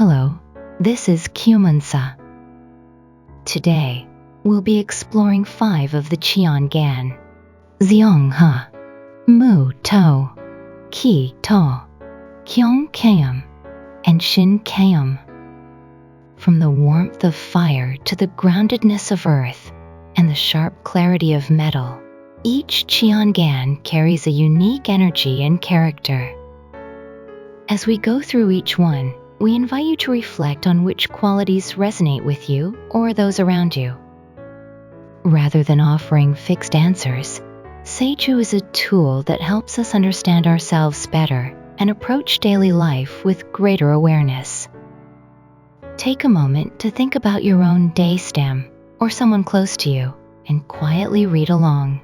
Hello, this is Geummunsa. Today, we'll be exploring 5 of the Qian-gan: Xianghua, Muto, Kito, Kyong and Shinam. From the warmth of fire to the groundedness of earth and the sharp clarity of metal, each Qian-gan carries a unique energy and character. As we go through each one, we invite you to reflect on which qualities resonate with you or those around you. Rather than offering fixed answers, Saju is a tool that helps us understand ourselves better and approach daily life with greater awareness. Take a moment to think about your own day stem or someone close to you and quietly read along.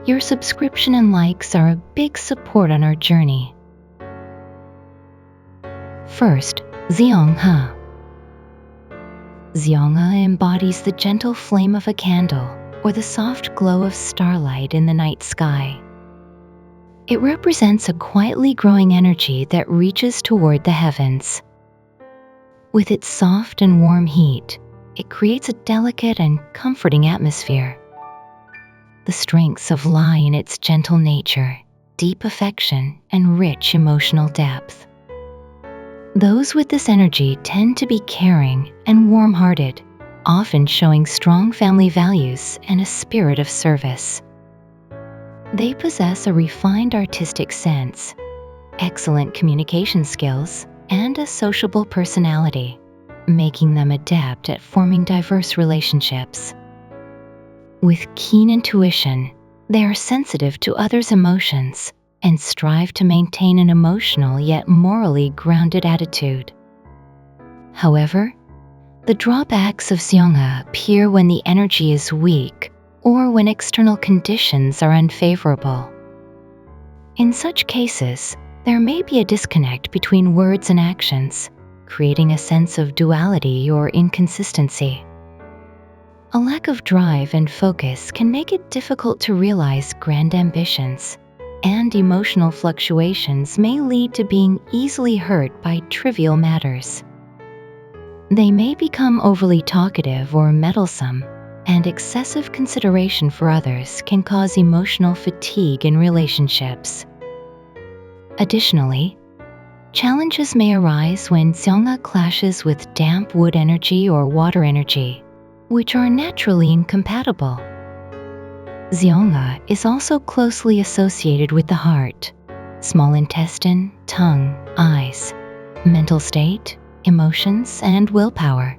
Your subscription and likes are a big support on our journey. First, Xianghua. Xianghua embodies the gentle flame of a candle or the soft glow of starlight in the night sky. It represents a quietly growing energy that reaches toward the heavens. With its soft and warm heat, it creates a delicate and comforting atmosphere. The strengths of lie in its gentle nature, deep affection, and rich emotional depth. Those with this energy tend to be caring and warm-hearted, often showing strong family values and a spirit of service. They possess a refined artistic sense, excellent communication skills, and a sociable personality, making them adept at forming diverse relationships. With keen intuition, they are sensitive to others' emotions and strive to maintain an emotional yet morally grounded attitude. However, the drawbacks of Xianghua appear when the energy is weak or when external conditions are unfavorable. In such cases, there may be a disconnect between words and actions, creating a sense of duality or inconsistency. A lack of drive and focus can make it difficult to realize grand ambitions, and emotional fluctuations may lead to being easily hurt by trivial matters. They may become overly talkative or meddlesome, and excessive consideration for others can cause emotional fatigue in relationships. Additionally, challenges may arise when Xianghua clashes with damp wood energy or water energy, which are naturally incompatible. Xianghua is also closely associated with the heart, small intestine, tongue, eyes, mental state, emotions, and willpower.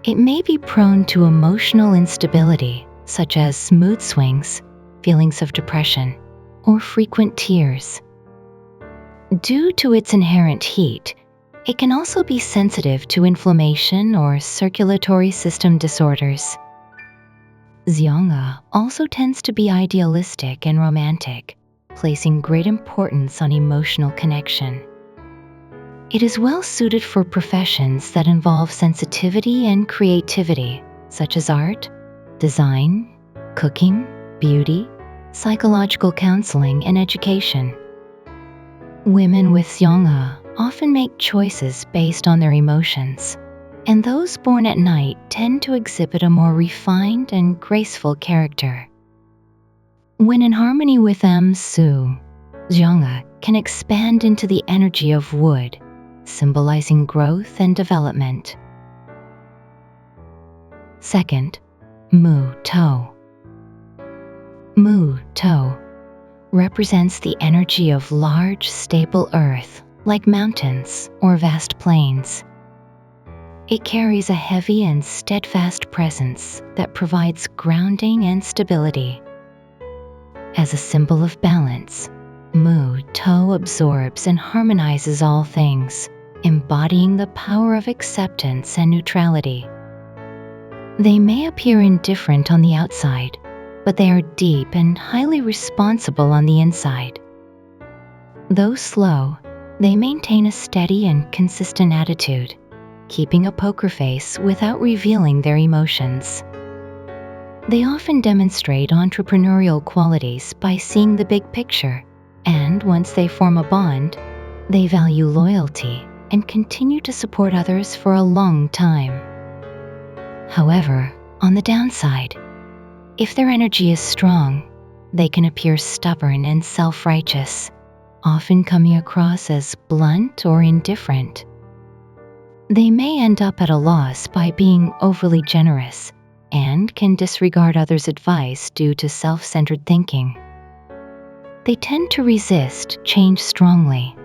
It may be prone to emotional instability, such as mood swings, feelings of depression, or frequent tears. Due to its inherent heat, it can also be sensitive to inflammation or circulatory system disorders. Xianghua also tends to be idealistic and romantic, placing great importance on emotional connection. It is well suited for professions that involve sensitivity and creativity, such as art, design, cooking, beauty, psychological counseling, and education. Women with Xianghua often make choices based on their emotions, and those born at night tend to exhibit a more refined and graceful character. When in harmony with Su, Xianghua can expand into the energy of wood, symbolizing growth and development. Second, Muto. Muto represents the energy of large, stable earth, like mountains or vast plains. It carries a heavy and steadfast presence that provides grounding and stability. As a symbol of balance, Muto absorbs and harmonizes all things, embodying the power of acceptance and neutrality. They may appear indifferent on the outside, but they are deep and highly responsible on the inside. Though slow, they maintain a steady and consistent attitude, keeping a poker face without revealing their emotions. They often demonstrate entrepreneurial qualities by seeing the big picture, and once they form a bond, they value loyalty, and continue to support others for a long time. However, on the downside, if their energy is strong, they can appear stubborn and self-righteous, often coming across as blunt or indifferent. They may end up at a loss by being overly generous and can disregard others' advice due to self-centered thinking. They tend to resist change strongly.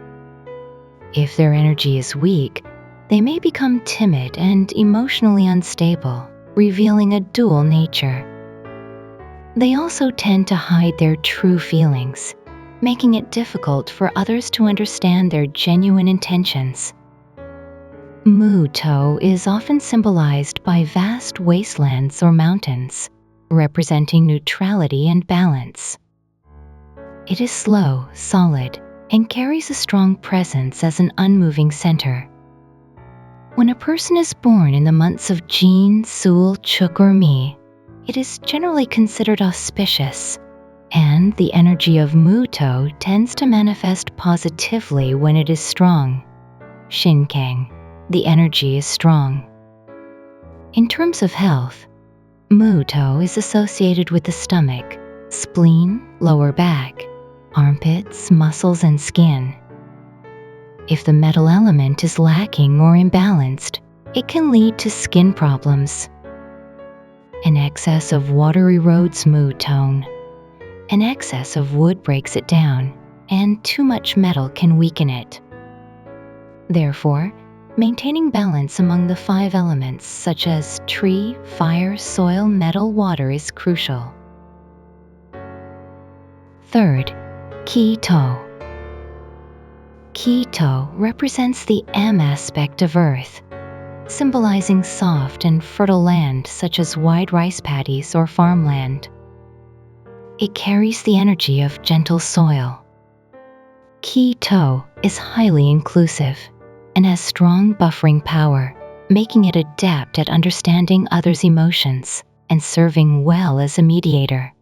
If their energy is weak, they may become timid and emotionally unstable, revealing a dual nature. They also tend to hide their true feelings, making it difficult for others to understand their genuine intentions. Muto is often symbolized by vast wastelands or mountains, representing neutrality and balance. It is slow, solid, and carries a strong presence as an unmoving center. When a person is born in the months of Jin, Sul, Chuk, or Mi, it is generally considered auspicious, and the energy of Muto tends to manifest positively when it is strong. Shinkang, the energy is strong. In terms of health, Muto is associated with the stomach, spleen, lower back, armpits, muscles, and skin. If the metal element is lacking or imbalanced, it can lead to skin problems. An excess of water erodes mood tone. An excess of wood breaks it down, and too much metal can weaken it. Therefore, maintaining balance among the 5 elements such as tree, fire, soil, metal, water is crucial. Third, Kito. Kito represents the M aspect of earth, symbolizing soft and fertile land such as wide rice paddies or farmland. It carries the energy of gentle soil. Kito is highly inclusive and has strong buffering power, making it adept at understanding others' emotions and serving well as a mediator.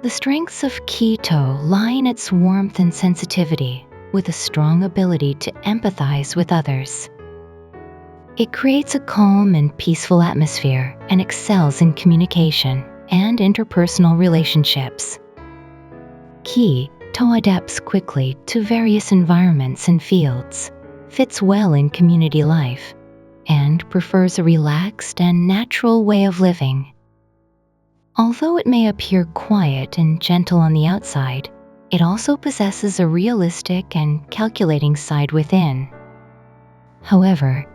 The strengths of Kito lie in its warmth and sensitivity, with a strong ability to empathize with others. It creates a calm and peaceful atmosphere and excels in communication and interpersonal relationships. Kito adapts quickly to various environments and fields, fits well in community life, and prefers a relaxed and natural way of living. Although it may appear quiet and gentle on the outside, it also possesses a realistic and calculating side within. However,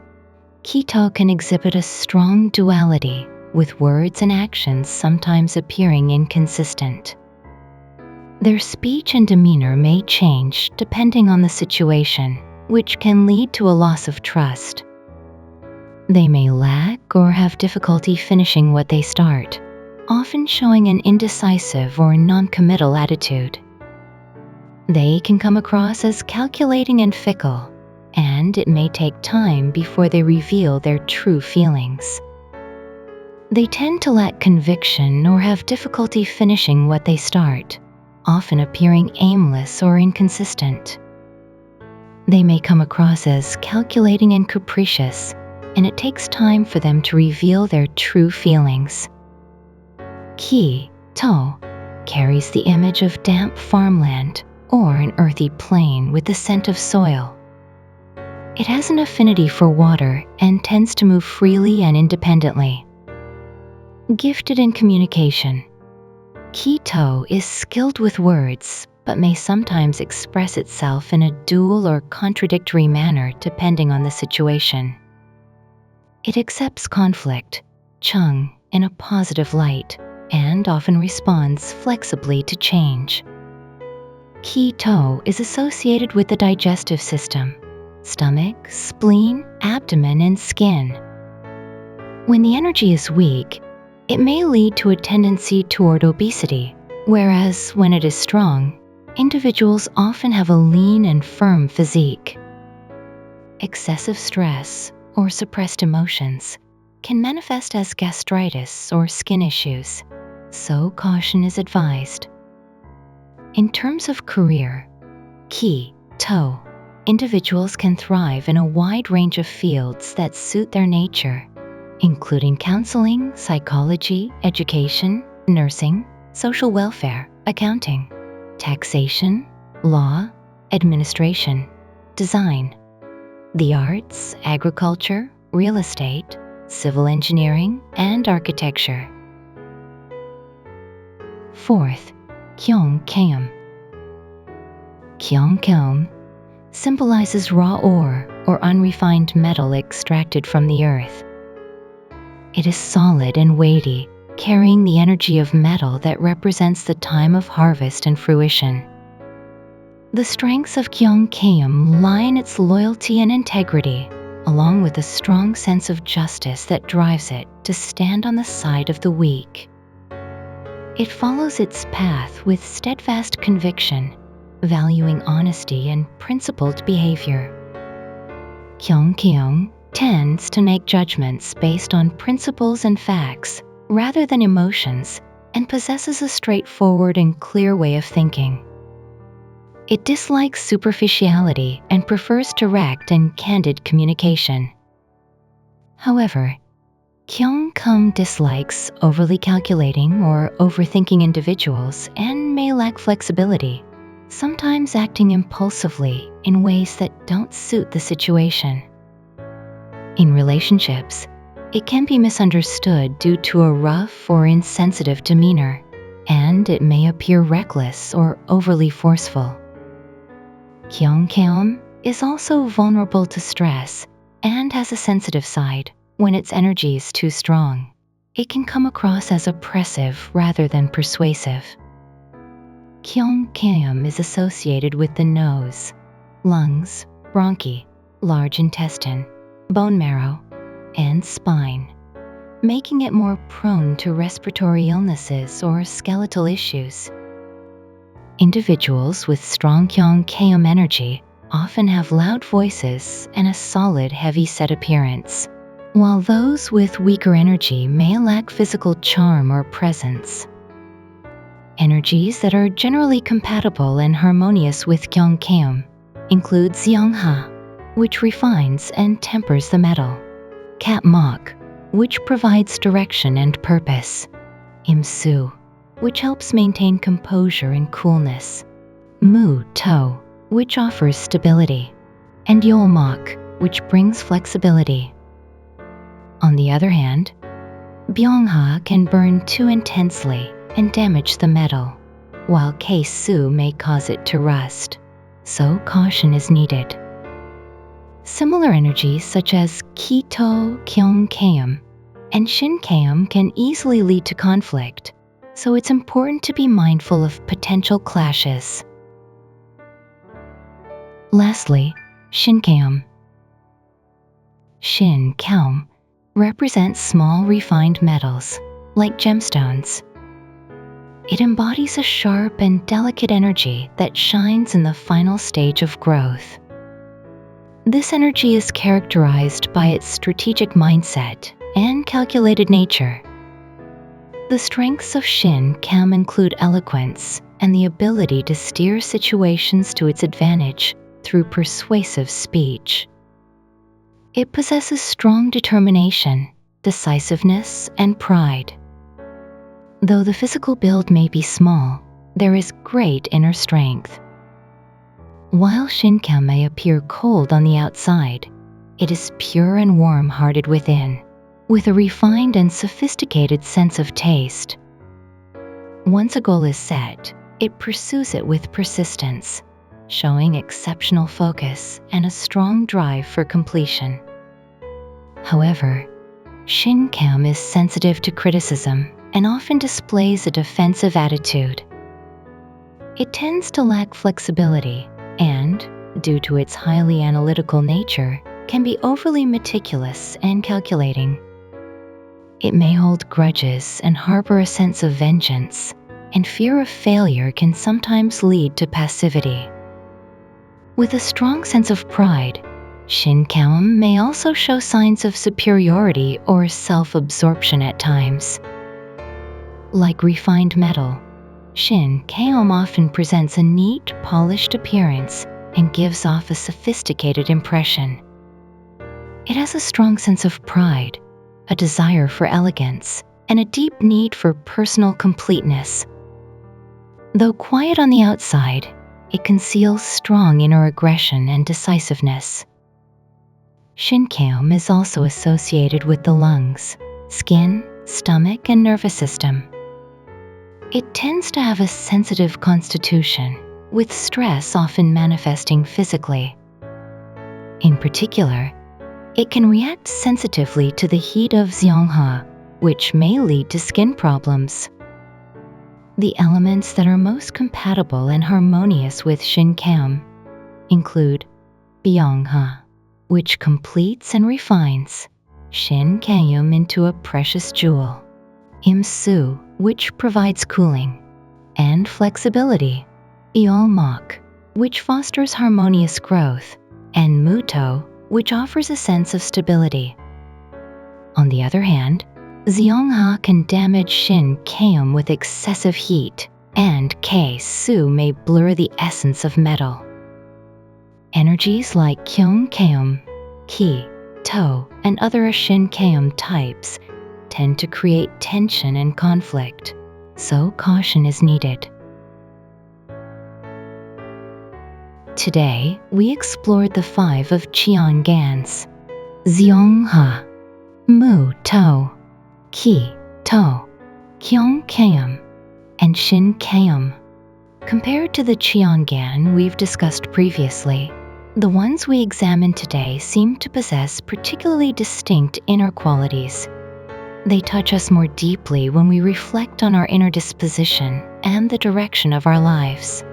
Kito can exhibit a strong duality, with words and actions sometimes appearing inconsistent. Their speech and demeanor may change depending on the situation, which can lead to a loss of trust. They may lack or have difficulty finishing what they start, often showing an indecisive or non-committal attitude. They can come across as calculating and fickle, and it may take time before they reveal their true feelings. They tend to lack conviction or have difficulty finishing what they start, often appearing aimless or inconsistent. They may come across as calculating and capricious, and it takes time for them to reveal their true feelings. Kito carries the image of damp farmland or an earthy plain with the scent of soil. It has an affinity for water and tends to move freely and independently. Gifted in communication, Kito is skilled with words but may sometimes express itself in a dual or contradictory manner depending on the situation. It accepts conflict, Chung, in a positive light, and often responds flexibly to change. Kito is associated with the digestive system, stomach, spleen, abdomen, and skin. When the energy is weak, it may lead to a tendency toward obesity, whereas when it is strong, individuals often have a lean and firm physique. Excessive stress or suppressed emotions can manifest as gastritis or skin issues, so caution is advised. In terms of career, Kito individuals can thrive in a wide range of fields that suit their nature, including counseling, psychology, education, nursing, social welfare, accounting, taxation, law, administration, design, the arts, agriculture, real estate, civil engineering, and architecture. Fourth, Kyong. Kyong symbolizes raw ore or unrefined metal extracted from the earth. It is solid and weighty, carrying the energy of metal that represents the time of harvest and fruition. The strengths of Kyong lie in its loyalty and integrity, along with a strong sense of justice that drives it to stand on the side of the weak. It follows its path with steadfast conviction, valuing honesty and principled behavior. Kyong tends to make judgments based on principles and facts rather than emotions, and possesses a straightforward and clear way of thinking. It dislikes superficiality and prefers direct and candid communication. However, Kyong dislikes overly calculating or overthinking individuals and may lack flexibility, sometimes acting impulsively in ways that don't suit the situation. In relationships, it can be misunderstood due to a rough or insensitive demeanor, and it may appear reckless or overly forceful. Kyong is also vulnerable to stress and has a sensitive side when its energy is too strong. It can come across as oppressive rather than persuasive. Kyong is associated with the nose, lungs, bronchi, large intestine, bone marrow, and spine, making it more prone to respiratory illnesses or skeletal issues. Individuals with strong Kyong energy often have loud voices and a solid, heavy-set appearance, while those with weaker energy may lack physical charm or presence. Energies that are generally compatible and harmonious with Kyong include Xianghua, which refines and tempers the metal, Mok, which provides direction and purpose, Imsu, which helps maintain composure and coolness, Muto, which offers stability, and Mok, which brings flexibility. On the other hand, Byonghwa can burn too intensely and damage the metal, while Su may cause it to rust, so caution is needed. Similar energies such as Kito, Kyong and Shin can easily lead to conflict, so it's important to be mindful of potential clashes. Lastly, Shin represents small refined metals, like gemstones. It embodies a sharp and delicate energy that shines in the final stage of growth. This energy is characterized by its strategic mindset and calculated nature. The strengths of Shin include eloquence and the ability to steer situations to its advantage through persuasive speech. It possesses strong determination, decisiveness, and pride. Though the physical build may be small, there is great inner strength. While Shin may appear cold on the outside, it is pure and warm-hearted within, with a refined and sophisticated sense of taste. Once a goal is set, it pursues it with persistence, showing exceptional focus and a strong drive for completion. However, Shin is sensitive to criticism and often displays a defensive attitude. It tends to lack flexibility and, due to its highly analytical nature, can be overly meticulous and calculating. It may hold grudges and harbor a sense of vengeance, and fear of failure can sometimes lead to passivity. With a strong sense of pride, Shin may also show signs of superiority or self-absorption at times. Like refined metal, Shin often presents a neat, polished appearance and gives off a sophisticated impression. It has a strong sense of pride, a desire for elegance, and a deep need for personal completeness. Though quiet on the outside, it conceals strong inner aggression and decisiveness. Shinkeum is also associated with the lungs, skin, stomach, and nervous system. It tends to have a sensitive constitution, with stress often manifesting physically. In particular, it can react sensitively to the heat of Xianghua, which may lead to skin problems. The elements that are most compatible and harmonious with Shinkeum include Byongha, which completes and refines Shinkeum into a precious jewel, Imsu, which provides cooling and flexibility, Yeolmok, which fosters harmonious growth, and Muto, which offers a sense of stability. On the other hand, Xianghua can damage Shinkeum with excessive heat, and Su may blur the essence of metal. Energies like Kyong, Kito, and other Shinkeum types tend to create tension and conflict, so caution is needed. Today, we explored the 5 of Qiangans: Xianghua, Muto, Kito, Kyong, and Shinkeum. Compared to the Qiangan we've discussed previously, the ones we examine today seem to possess particularly distinct inner qualities. They touch us more deeply when we reflect on our inner disposition and the direction of our lives.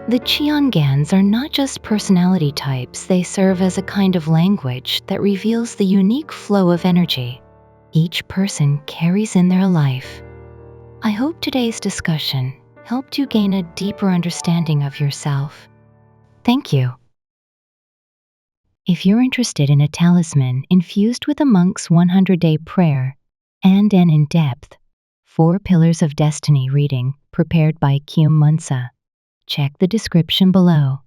The Qiangans are not just personality types, they serve as a kind of language that reveals the unique flow of energy each person carries in their life. I hope today's discussion helped you gain a deeper understanding of yourself. Thank you. If you're interested in a talisman infused with a monk's 100-day prayer and an in-depth 4 Pillars of Destiny reading prepared by Geummunsa, check the description below.